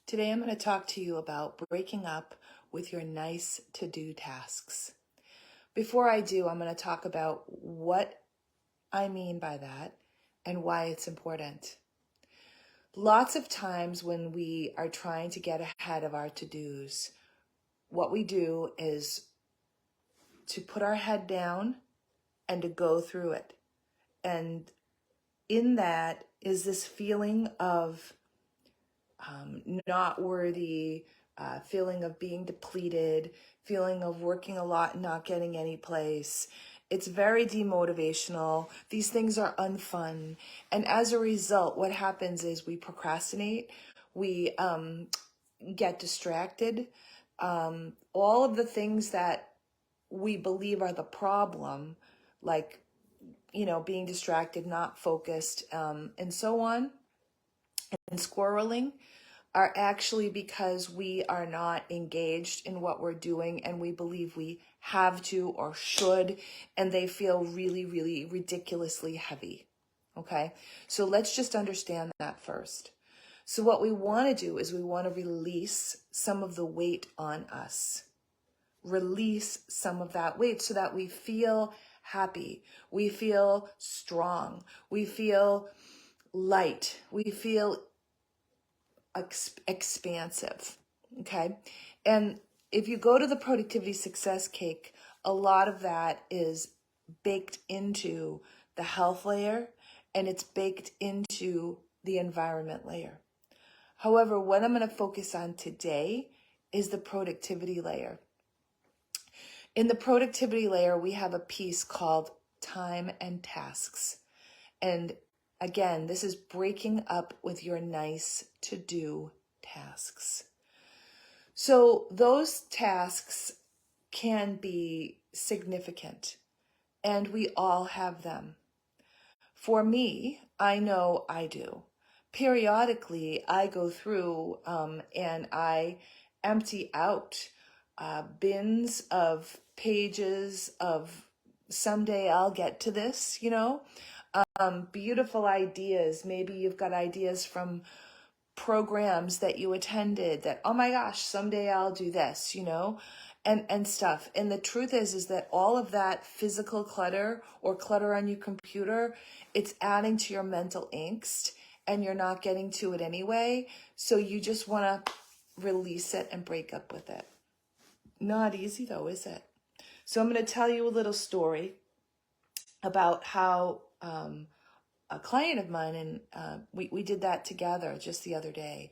Today I'm going to talk to you about breaking up with your nice to-do tasks. Before I do, I'm going to talk about what I mean by that and why it's important. Lots of times when we are trying to get ahead of our to-dos, what we do is to put our head down and to go through it. And in that is this feeling of not worthy, feeling of being depleted, feeling of working a lot and not getting any place. It's very demotivational. These things are unfun. And as a result, what happens is we procrastinate, we get distracted. All of the things that we believe are the problem, like, being distracted, not focused, and so on, and squirreling, are actually because we are not engaged in what we're doing and we believe we have to or should, and they feel really, really ridiculously heavy. Okay, so let's just understand that first. So what we want to do is we want to release some of the weight on us. Release some of that weight so that we feel happy, we feel strong, we feel light, we feel expansive. Okay. And if you go to the productivity success cake, a lot of that is baked into the health layer and it's baked into the environment layer. However, what I'm going to focus on today is the productivity layer. In the productivity layer, we have a piece called time and tasks. And again, this is breaking up with your nice to-do tasks. So those tasks can be significant, and we all have them. For me, I know I do. Periodically, I go through and I empty out bins of pages of someday I'll get to this, beautiful ideas. Maybe you've got ideas from programs that you attended that, oh my gosh, someday I'll do this, and stuff. And the truth is that all of that physical clutter or clutter on your computer, it's adding to your mental angst and you're not getting to it anyway. So you just want to release it and break up with it. Not easy though, is it? So I'm going to tell you a little story about how a client of mine, and we did that together just the other day.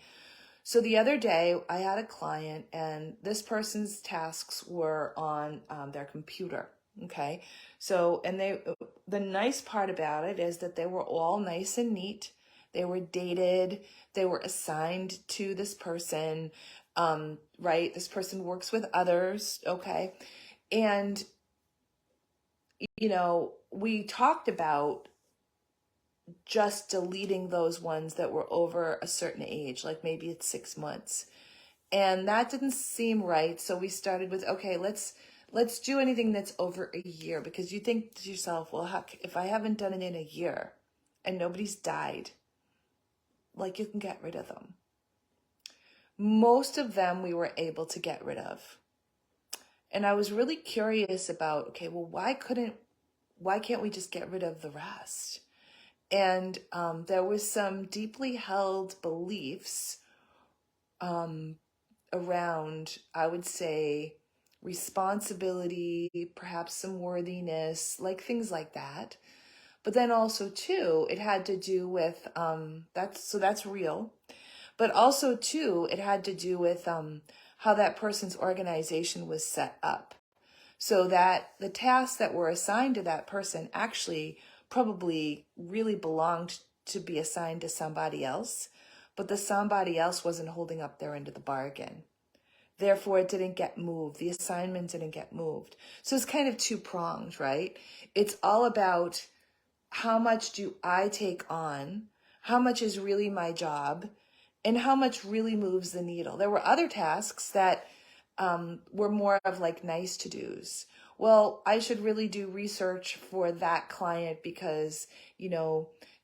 So the other day I had a client and this person's tasks were on their computer. Okay. So, and the nice part about it is that they were all nice and neat. They were dated. They were assigned to this person. Right. This person works with others. Okay. And, we talked about just deleting those ones that were over a certain age, like maybe it's 6 months. And that didn't seem right. So we started with, okay, let's do anything that's over a year, because you think to yourself, well, heck, if I haven't done it in a year and nobody's died, like, you can get rid of them. Most of them we were able to get rid of. And I was really curious about, okay, well, why can't we just get rid of the rest? And there was some deeply held beliefs around, I would say, responsibility, perhaps some worthiness, like things like that. But then also too, it had to do with, that's real. But also too, it had to do with how that person's organization was set up. So that the tasks that were assigned to that person actually probably really belonged to be assigned to somebody else, but the somebody else wasn't holding up their end of the bargain. Therefore, it didn't get moved. The assignment didn't get moved. So it's kind of two-pronged, right? It's all about how much do I take on, how much is really my job, and how much really moves the needle. There were other tasks that were more of like nice to-dos. Well, I should really do research for that client because,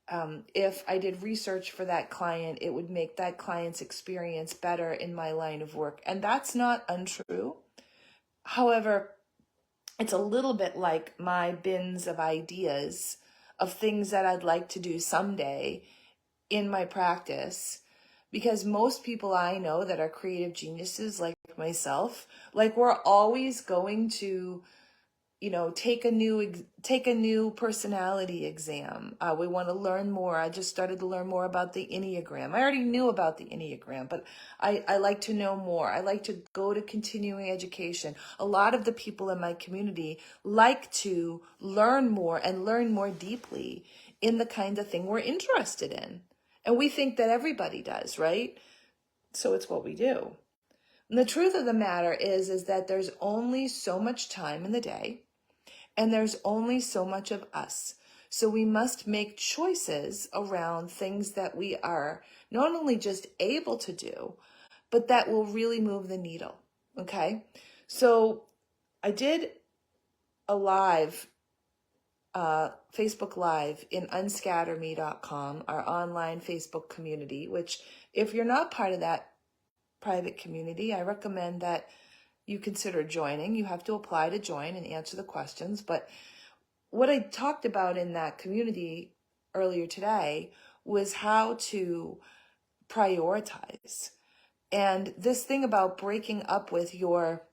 If I did research for that client, it would make that client's experience better in my line of work. And that's not untrue. However, it's a little bit like my bins of ideas of things that I'd like to do someday in my practice, because most people I know that are creative geniuses like myself, like we're always going to, take a new personality exam. We want to learn more. I just started to learn more about the Enneagram. I already knew about the Enneagram, but I like to know more. I like to go to continuing education. A lot of the people in my community like to learn more and learn more deeply in the kind of thing we're interested in. And we think that everybody does, right? So it's what we do. And the truth of the matter is that there's only so much time in the day, and there's only so much of us. So we must make choices around things that we are not only just able to do, but that will really move the needle. Okay? So I did a live, Facebook Live in unscatterme.com, our online Facebook community, which if you're not part of that private community, I recommend that you consider joining. You have to apply to join and answer the questions. But what I talked about in that community earlier today was how to prioritize. And this thing about breaking up with your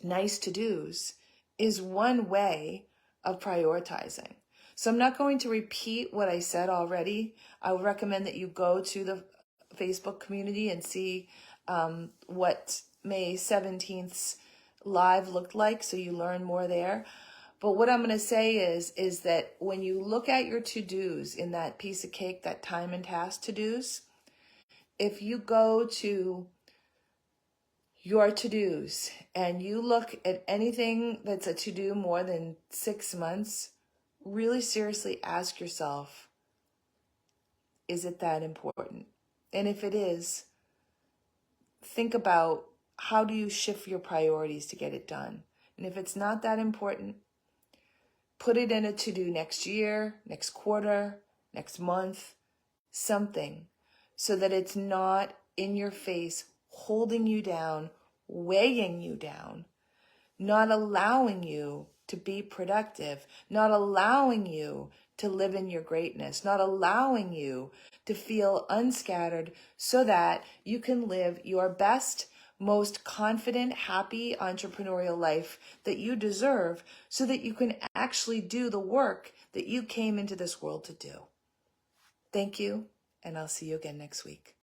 nice to-dos is one way of prioritizing. So I'm not going to repeat what I said already. I would recommend that you go to the Facebook community and see what May 17th's live looked like, so you learn more there. But what I'm going to say is that when you look at your to-dos in that piece of cake, that time and task to-dos, if you go to your to-dos and you look at anything that's a to-do more than 6 months, really seriously ask yourself, is it that important? And if it is, think about how do you shift your priorities to get it done. And if it's not that important, put it in a to-do next year, next quarter, next month, something, so that it's not in your face, holding you down, weighing you down, not allowing you to be productive, not allowing you to live in your greatness, not allowing you to feel unscattered so that you can live your best, most confident, happy entrepreneurial life that you deserve, so that you can actually do the work that you came into this world to do. Thank you, and I'll see you again next week.